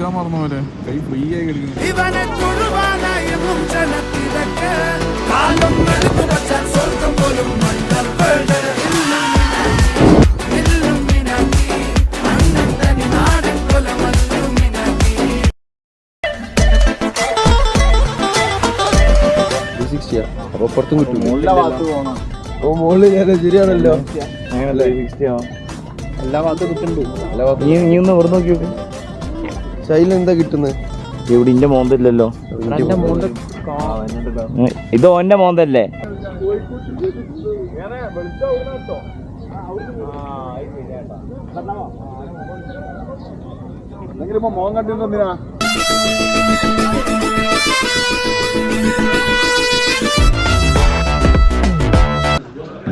എടുക്കാൻ മറന്ന പോലെ കൈ ഫ്രീ ആയി കിടക്കുന്നു. അപ്പൊ പുറത്തും കിട്ടും. ശരിയാണല്ലോ, എല്ലാ ഭാഗത്തും കിട്ടുന്നുണ്ട്. നീ ഒന്ന് ഇവിടെ നോക്കി നോക്ക്. ശൈലം എന്താ കിട്ടുന്നത്? ഇവിടെ ഇന്റെ മോന്തല്ലോ. ഇത് ഓന്റെ മോന്തല്ലേ? മോൻ കണ്ടിരുന്നാ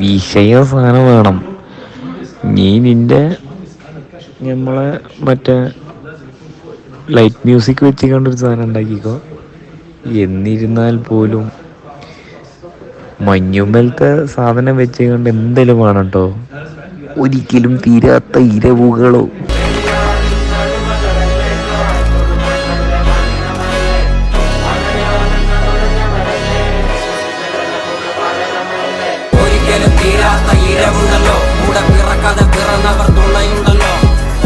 വിഷയ സാധനം വേണം. നീ നിന്റെ നമ്മളെ മറ്റേ ലൈറ്റ് മ്യൂസിക് വെച്ച് കണ്ടൊരു സാധനം ഉണ്ടാക്കിക്കോ. എന്നിരുന്നാൽ പോലും മഞ്ഞുമ്മലത്തെ സാധനം വെച്ച് കണ്ട് എന്തെങ്കിലും വേണം കേട്ടോ. ഒരിക്കലും തീരാത്ത ഇരവുകളോ. തീരാത്ത ഇരവുണ്ടല്ലോ, കൂടെ പിറക്കാതെ പിറന്നവർ തുണയുണ്ടല്ലോ.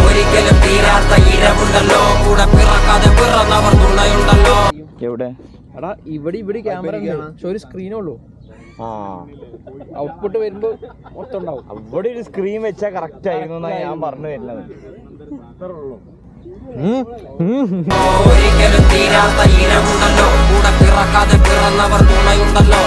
ഒരിക്കലും തീരാത്ത ഇരവുണ്ടല്ലോ, കൂടെ പിറക്കാതെ പിറന്നവർ തുണയുണ്ടല്ലോ. എവിടെ? എടാ ഇവിടെ ക്യാമറ ഒരു സ്ക്രീനേ ഉള്ളൂ. ഔട്ട്പുട്ട് വരുമ്പോ മൊത്തം ഉണ്ടാവും. അവിടെ ഒരു സ്ക്രീൻ വെച്ചാൽ കറക്റ്റ് ആയിരുന്നു എന്നാ ഞാൻ പറഞ്ഞു വരുന്നത്. ഒരിക്കലും തീരാത്ത ഇരവുണ്ടല്ലോ, കൂടെ പിറക്കാതെ പിറന്നവർ തുണയുണ്ടല്ലോ.